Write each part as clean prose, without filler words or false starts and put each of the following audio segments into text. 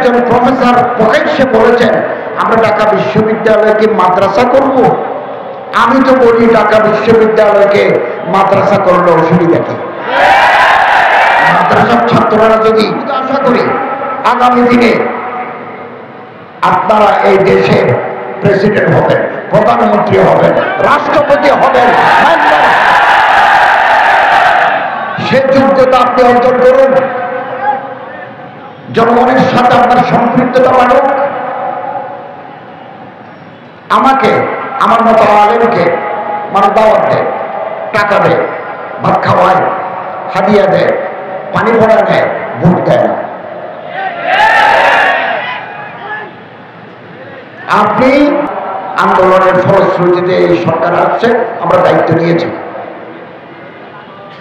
একজন প্রফেসর প্রকাশ্যে বলেছেন আমরা ঢাকা বিশ্ববিদ্যালয়কে মাদ্রাসা করব। আমি তো বলি ঢাকা বিশ্ববিদ্যালয়কে মাদ্রাসা করলে অসুবিধা কি? মাদ্রাসার ছাত্ররা যদি, আশা করি আগামী দিনে আপনারা এই দেশের প্রেসিডেন্ট হবেন, প্রধানমন্ত্রী হবেন, রাষ্ট্রপতি হবেন, সে যোগ্যতা আপনি অর্জন করুন। জনগণের সাথে আপনার সম্পৃক্ততা বাড়ুক। আমাকে, আমার মতো আলেমকে মানে দাওয়াত দেয়, টাকা দেয়, ভাত খাওয়ায়, হাদিয়া দেয়, পানি ভরা নেয়, ভোট দেয় না। আপনি আন্দোলনের ফলশ্রুতিতে এই সরকার আসছে, আমরা দায়িত্ব নিয়েছি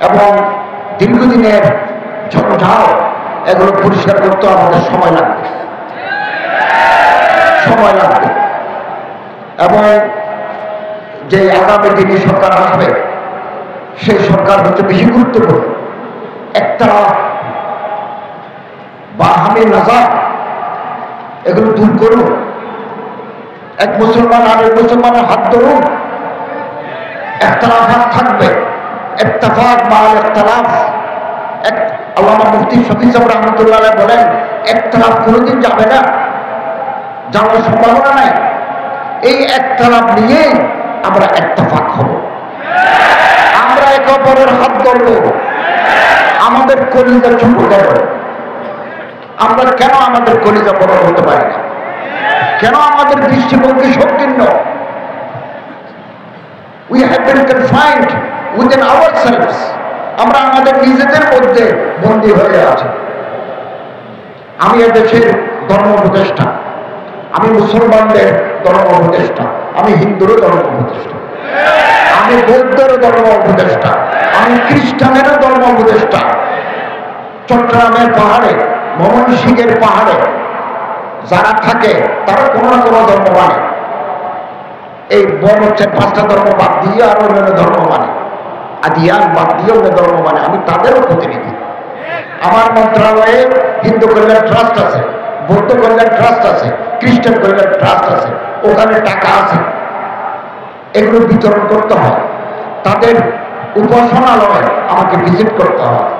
এবং দীর্ঘদিনের ঝঞ্ঝাও এগুলো পরিষ্কার করতে আমাদের সময় লাগবে, সময় লাগবে। এবং যে আগামী দিনে সরকার আসবে সেই সরকার হচ্ছে বেশি গুরুত্বপূর্ণ। একটা বাহামি নাজার এগুলো দূর করুন। এক মুসলমান আর এক মুসলমানের হাত ধরুন। ইখতিলাফাত থাকবে, ইত্তেফাক মাল ইখতিলাফ। আল্লামা মুফতি শফি সাহেব রহমতুল্লাহ আলাইহি বলেন ইখতিলাফ কোনোদিন যাবে না, যাওয়ার সম্ভাবনা নাই। এই ইখতিলাফ নিয়ে আমরা ইত্তেফাক হব, আমরা একে অপরের হাত ধরব। আমাদের কলিজা ছোট কেন? আমরা কেন আমাদের কলিজা বড় হতে পারি না? কেন আমাদের দৃষ্টিভঙ্গি সংকীর্ণ? We have been confined within ourselves. আমরা আমাদের নিজেদের মধ্যে বন্দী হয়ে আছি। আমি এদেশের ধর্ম উপদেষ্টা, আমি মুসলমানদের ধর্ম উপদেষ্টা, আমি হিন্দুরও ধর্ম উপদেষ্টা, আমি বৌদ্ধেরও ধর্ম উপদেষ্টা, আমি খ্রিস্টানেরও ধর্ম উপদেষ্টা। চট্টগ্রামের পাহাড়ে, ময়মনসিংহের পাহাড়ে যারা থাকে তারা কোনো না কোনো ধর্ম মানে। এই বন হচ্ছে 5টা ধর্ম বাদ দিয়ে আর অন্যান্য ধর্ম মানে, আদিয়ান বাদ দিয়ে অন্য ধর্ম মানে। আমি তাদেরও প্রতিনিধি। আমার মন্ত্রণালয়ে হিন্দু কল্যাণ ট্রাস্ট আছে, বৌদ্ধ কল্যাণ ট্রাস্ট আছে, খ্রিস্টান কল্যাণ ট্রাস্ট আছে, ওখানে টাকা আছে, এগুলো বিতরণ করতে হয়। তাদের উপাসনালয় আমাকে ভিজিট করতে হয়।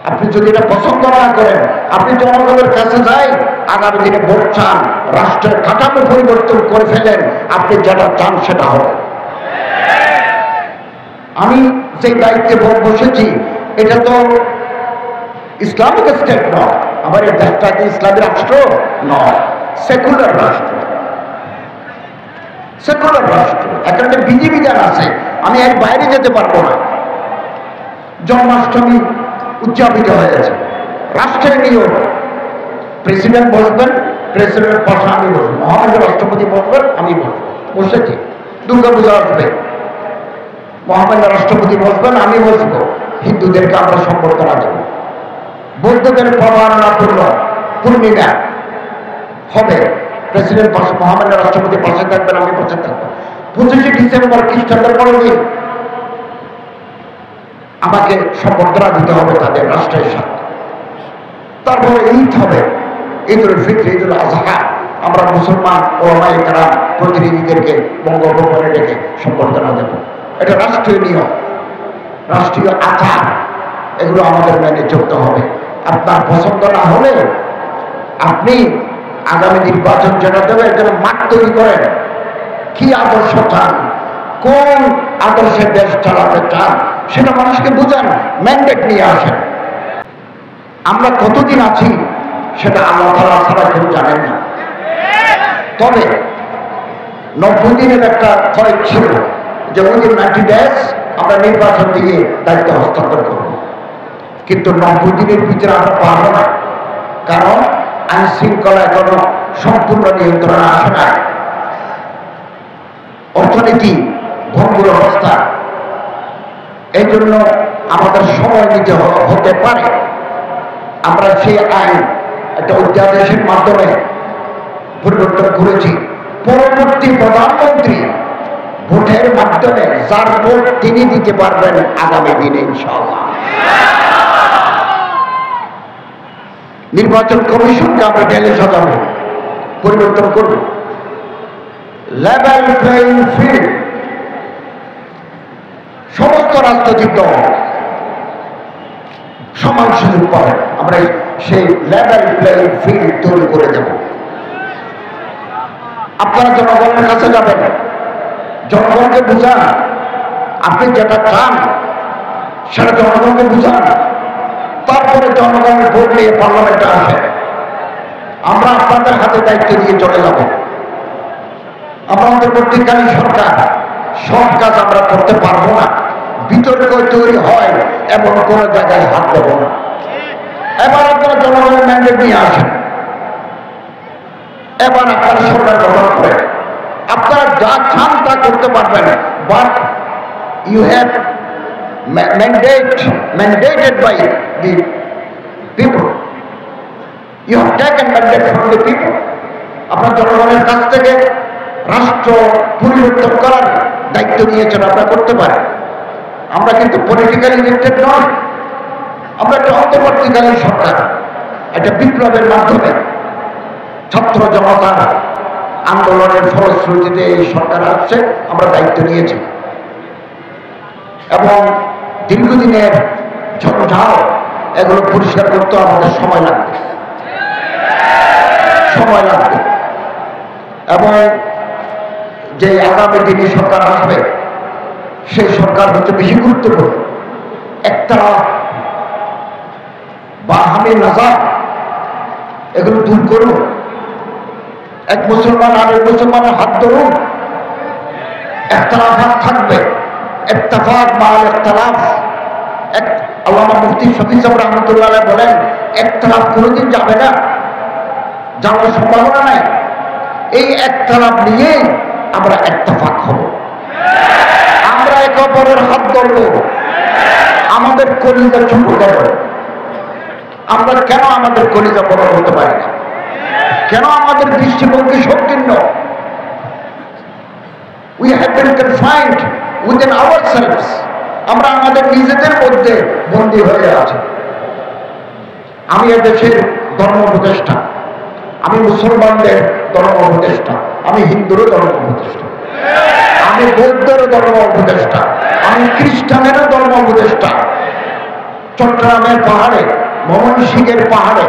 আপনি যদি এটা পছন্দ না করেন, আপনি জনগণের কাছে যাই, আগামী দিনে ভোট চান, রাষ্ট্রের কাঠামো পরিবর্তন করে ফেলেন, আপনি যেটা চান সেটা হবে। আমি যে দায়িত্বে বসেছি এটা তো ইসলামিক স্টেট নয়, আমার এই দেশটা কি ইসলামী রাষ্ট্র নয়, সেকুলার রাষ্ট্র। সেকুলার রাষ্ট্র, এখানে বিধিবিধান আছে, আমি এর বাইরে যেতে পারবো না। জন্মাষ্টমী উদযাপিত হয়েছে, রাষ্ট্রের নিয়ম। প্রেসিডেন্ট বসবেন, প্রেসিডেন্টের পাশে আমি বসবো, মহামান্য রাষ্ট্রপতি বসবেন, আমি বসবো, বসেছি। দুর্গা পূজা আসবে, মহামান্য রাষ্ট্রপতি বসবেন, আমি বসবো, হিন্দুদেরকে আমরা সম্বর্ধনা দেব। বৌদ্ধদের প্রমাণনাপূর্ণ পূর্ণিমা হবে, প্রেসিডেন্ট পাশে, মহামান্য রাষ্ট্রপতি পাশে থাকবেন, আমি পাশে থাকবো। 25শে ডিসেম্বর খ্রিস্টানদের বড়দিন, আমাকে সম্বর্ধনা দিতে হবে তাদের রাষ্ট্রের সাথে। তারপরে ঈদ হবে, ঈদুল ফিতর, ঈদুল আজহা, আমরা মুসলমান ওলামায়ে কেরাম প্রতিনিধিদেরকে বঙ্গভবনে ডেকে সম্বর্ধনা দেব। এটা রাষ্ট্রীয় নিয়ম, রাষ্ট্রীয় আচার, এগুলো আমাদের মেনে চলতে হবে। আপনার পছন্দ না হলে আপনি আগামী নির্বাচন যেটা দেবে যেন মাঠ তৈরি করেন। কি আদর্শ চান, কোন আদর্শে দেশ চালাতে চান সেটা মানুষকে বুঝান, ম্যান্ডেট নিয়ে আসেন। আমরা কতদিন আছি সেটা আল্লাহ তাআলা ছাড়া কেউ জানেন না। তবে 90 দিনের একটা খরচ ছিল যে ওই 90 ডেজ আমরা নির্বাচন দিয়ে দায়িত্ব হস্তান্তর করব, কিন্তু 90 দিনের ভিতরে আমরা পারবো না, কারণ আইন শৃঙ্খলা এখনো সম্পূর্ণ নিয়ন্ত্রণে আসে না। অর্থনীতি ভঙ্গুর অবস্থা, এই জন্য আমাদের সময় নিতে হতে পারে। আমরা সেই আইন একটা অধ্যাদেশের মাধ্যমে পরিবর্তন করেছি। পরবর্তী প্রধানমন্ত্রী ভোটের মাধ্যমে যার ভোট তিনি দিতে পারবেন আগামী দিনে ইনশাআল্লাহ। নির্বাচন কমিশনকে আমরা ঢেলে সাজাবো, পরিবর্তন করব। লেভেল প্লেইং ফিল্ড, সমস্ত রাজনৈতিক দল সমান সুযোগ পাবে। আমরা সেই লেভেল প্লেইং ফিল্ড তৈরি করে দেব। আপনারা জনগণের কাছে যাবেন, জনগণকে বুঝান, আপনি যেটা চান সেটা জনগণকে বুঝান, তারপরে জনগণের ভোট নিয়ে পার্লামেন্টে আসে। আমরা আপনাদের হাতে দায়িত্ব দিয়ে চলে যাব। আমরা অন্তর্বর্তীকালীন সরকার সব কাজ আমরা করতে পারবো না, বিতর্ক তৈরি হয় এমন কোন জায়গায় হাত দেব না। এবার আপনারা জনগণের ম্যান্ডেট নিয়ে আসেন, এবার আপনারা সরকার গঠন করে আপনারা যা চান তা করতে পারবেন, but you have mandated by the people. You have taken mandate from the people. আপনার জনগণের কাছ থেকে রাষ্ট্র পরিবর্তন করার দায়িত্ব নিয়েছেন, আপনারা করতে পারেন। আমরা কিন্তু পলিটিক্যালি ইলেক্টেড নয়, আমরা একটা অন্তর্বর্তীকালীন সরকার। একটা বিপ্লবের মাধ্যমে ছাত্র জনতার আন্দোলনের ফলশ্রুতিতে এই সরকার আসছে, আমরা দায়িত্ব নিয়েছি এবং দীর্ঘদিনের ঝঞ্ঝাও এগুলো পরিষ্কার করতে আমাদের সময় লাগবে এবং যে আগামী দিনে সরকার আসবে সেই সরকার হচ্ছে বেশি গুরুত্বপূর্ণ। একটা বাহামি নাজার এগুলো দূর করুন, এক মুসলমান আরেক মুসলমানের হাত ধরুন, ইখতিলাফাত থাকবে, ইত্তেফাক মাল ইখতিলাফ। আল্লামা মুফতি শফি সাহেব রাহমাতুল্লাহ আলাইহি বলেন, ইখতিলাফ কোনোদিন যাবে না, যাওয়ার সম্ভাবনা নাই। এই ইখতিলাফ নিয়ে আমরা ইত্তেফাক হব, আমরা একে অপরের হাত ধরব, আমাদের কলিজা ছোট করব। আমরা কেন আমাদের কলিজা বড় হতে পারি না? কেন আমাদের দৃষ্টিভঙ্গি সংকীর্ণ? We have been confined within ourselves. আমরা আমাদের নিজেদের মধ্যে বন্দী হয়ে আছি। আমি এদেশের ধর্ম উপদেষ্টা, আমি মুসলমানদের ধর্ম উপদেষ্টা, আমি হিন্দুরও ধর্ম উপদেষ্টা, আমি বৌদ্ধেরও ধর্ম উপদেষ্টা, আমি খ্রিস্টানেরও ধর্ম উপদেষ্টা। চট্টগ্রামের পাহাড়ে, ময়মনসিংহের পাহাড়ে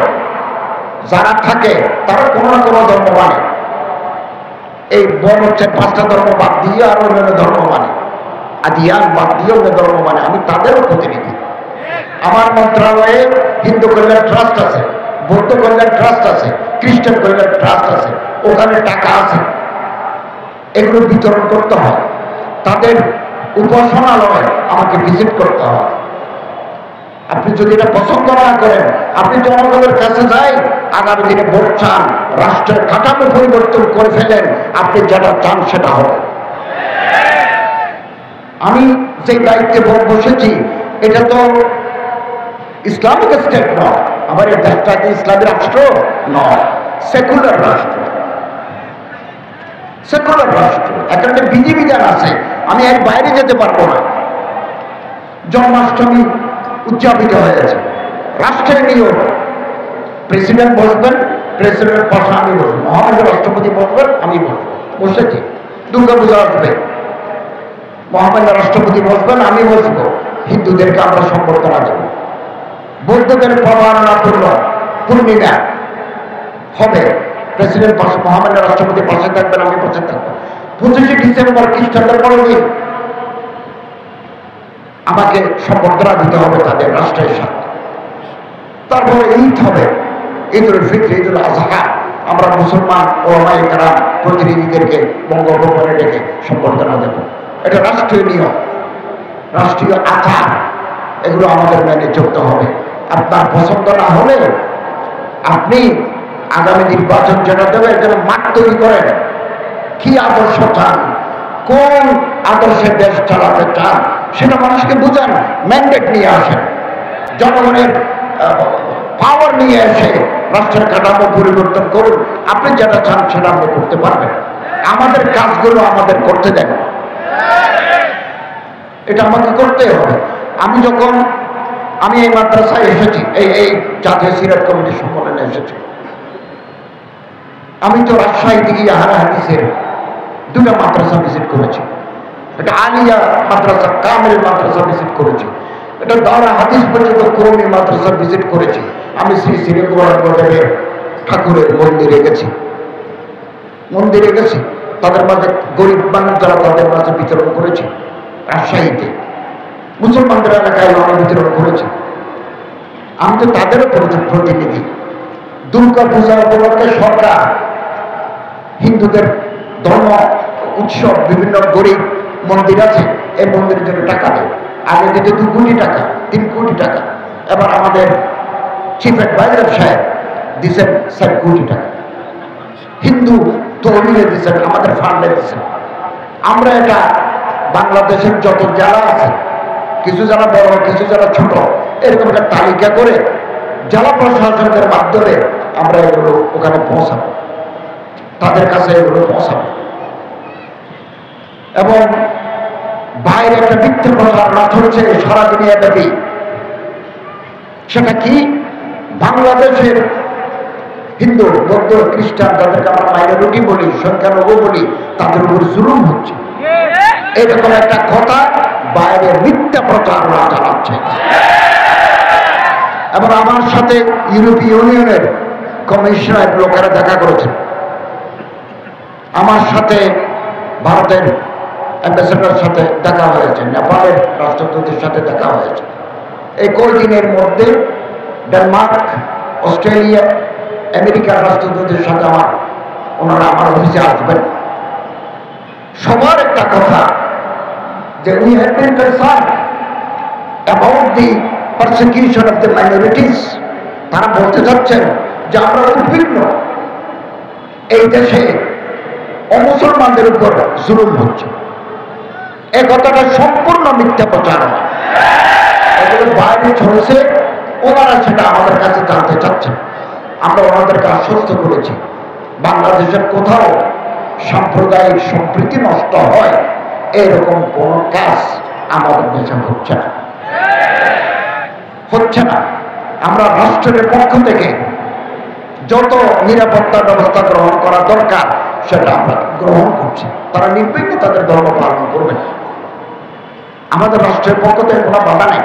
যারা থাকে তারা কোনো না কোনো ধর্ম মানে। এই বন হচ্ছে 5টা ধর্ম বাদ দিয়ে আর অন্যান্য ধর্ম মানে, আদিয়ান বাদ দিয়ে অন্য ধর্ম মানে। আমি তাদেরও প্রতিনিধি। আমার মন্ত্রণালয়ে হিন্দু কল্যাণ ট্রাস্ট আছে, বৌদ্ধ কল্যাণ ট্রাস্ট আছে, খ্রিস্টান কল্যাণ ট্রাস্ট আছে, ওখানে টাকা আছে, এগুলো বিতরণ করতে হয়। তাদের উপাসনালয় আমাকে ভিজিট করতে হয়। আপনি যদি এটা পছন্দ না করেন, আপনি জনগণের কাছে যাই, আগামী দিনে ভোট চান, রাষ্ট্রের কাঠামো পরিবর্তন করে ফেলেন, আপনি যেটা চান সেটা হবে। আমি যে দায়িত্বে বসেছি এটা তো ইসলামিক স্টেট নয়, আমার এই দেশটা কি ইসলামী রাষ্ট্র নয়, সেকুলার রাষ্ট্র। সেকুলার রাষ্ট্র, একটা বিধিবিধান আছে, আমি এর বাইরে যেতে পারবো না। জন্মাষ্টমী উদযাপিত হয়েছে, রাষ্ট্রের নিয়ম। প্রেসিডেন্ট বসবেন, প্রেসিডেন্টের পাশে আমি বসবো, মহামান্য রাষ্ট্রপতি বসবেন, আমি বসবো, বসেছি। দুর্গা পূজা আসবে, মহামান্য রাষ্ট্রপতি বসবেন, আমি বসবো, হিন্দুদেরকে আমরা সম্বর্ধনা দেব। বৌদ্ধদের প্রমাণনা পূর্ণিমা হবে, প্রেসিডেন্ট পাশে, মহামান্য রাষ্ট্রপতি পাশে থাকবেন, আমি পাশে থাকবো। 25শে ডিসেম্বর খ্রিস্টানদের পরদিন আমাকে সম্বর্ধনা দিতে হবে তাদের রাষ্ট্রের সাথে। তারপরে ঈদ হবে, ঈদুল ফিতর, ঈদুল আজহা। আমরা মুসলমান ওলামায়ে কেরাম প্রতিনিধিদেরকে বঙ্গভবনে ডেকে সম্বর্ধনা দেব। এটা রাষ্ট্রীয় নিয়ম, রাষ্ট্রীয় আচার, এগুলো আমাদের মেনে চলতে হবে। আপনার পছন্দ না হলে আপনি আগামী নির্বাচন যেটা দেবে এর জন্য মাঠ তৈরি করেন। কি আদর্শ চান, কোন আদর্শে দেশ চালাতে চান সেটা মানুষকে বুঝান, ম্যান্ডেট নিয়ে আসেন, জনগণের পাওয়ার নিয়ে এসে রাষ্ট্রের কাঠামো পরিবর্তন করুন। আপনি যেটা চান সেটা আপনি করতে পারবেন। আমাদের কাজগুলো আমাদের করতে দেন, এটা আমাকে করতে হবে। আমি যখন আমি এই মাদ্রাসায় এসেছি, এই জাতীয় সিরাত কমিটির সম্মেলনে এসেছি। আমি তো রাজশাহী গিয়ে আহলে হাদিসের দুটো মাদ্রাসা ভিজিট করেছি। এটা আলিয়া মাদ্রাসা, কামিল মাদ্রাসা ভিজিট করেছি। এটা দাওরা হাদিস পর্যন্ত কওমি মাদ্রাসা ভিজিট করেছি। আমি শ্রী শ্রী গোরাঙ্গদেবের ঠাকুরের মন্দিরে গেছি, তাদের মাঝে গরিব মানুষ যারা তাদের মাঝে বিতরণ করেছি। রাজশাহীতে মুসলমানদের এলাকায় আমি বিতরণ করেছি। আমি তো তাদেরও প্রতিনিধি। দুর্গা পূজা উপলক্ষে সরকার হিন্দুদের ধর্ম উৎসব, বিভিন্ন গরিব মন্দির আছে, এই মন্দিরের জন্য টাকা দেয়। আগে দিতে 2 কোটি টাকা, 3 কোটি টাকা। এবার আমাদের চিফ অ্যাডভাইজার সাহেব দিচ্ছেন 7 কোটি টাকা। হিন্দু তহবিলে দিচ্ছেন, আমাদের ফান্ডে দিচ্ছেন। আমরা এটা বাংলাদেশের যত জেলা আছে, কিছু জেলা বড়, কিছু জেলা ছোট, এরকম একটা তালিকা করে জেলা প্রশাসনের মাধ্যমে আমরা এগুলো ওখানে পৌঁছাবো, তাদের কাছে এগুলো পৌঁছাবো। এবং বাইরে একটা মিথ্যে প্রচারণা চলছে সারা দুনিয়া ব্যাপী। সেটা কি? বাংলাদেশের হিন্দু, বৌদ্ধ, খ্রিস্টান, যাদেরকে আমরা মাইনরিটি বলি, সংখ্যালঘু বলি, তাদের উপর জুলুম হচ্ছে, এরকম একটা কথা বাইরে মিথ্যা প্রচারণা চালাচ্ছে। এবং আমার সাথে ইউরোপীয় ইউনিয়নের কমিশনার লোকেরা দেখা করেছেন, আমার সাথে ভারতের অ্যাম্বাসেডারের সাথে দেখা হয়েছে, নেপালের রাষ্ট্রদূতের সাথে দেখা হয়েছে। এই কয়েকদিনের মধ্যে ডেনমার্ক, অস্ট্রেলিয়া, আমেরিকার রাষ্ট্রদূতের সাথে ওনারা আমার অফিসে আসবেন। সবার একটা কথা যে we have been concerned about the persecution of the minorities. তারা বলতে চাচ্ছেন যে আমরা উদ্বিগ্ন, এই দেশে অমুসলমানদের উপর জুলুম হচ্ছে। এই কথাটা সম্পূর্ণ মিথ্যা প্রচারণা, এগুলো বাইরে চলছে। ওনারা সেটা আমাদের কাছে জানতে চাচ্ছেন। আমরা ওনাদেরকে আশ্বস্ত করেছি বাংলাদেশের কোথাও সাম্প্রদায়িক সম্প্রীতি নষ্ট হয় এরকম কোন কাজ আমাদের দেশে হচ্ছে না। আমরা রাষ্ট্রের পক্ষ থেকে যত নিরাপত্তা ব্যবস্থা গ্রহণ করা দরকার সেটা আমরা গ্রহণ করছি। তারা নির্বিঘ্নে তাদের ধর্ম পালন করবে, আমাদের রাষ্ট্রের পক্ষ থেকে কোনো বাধা নেই।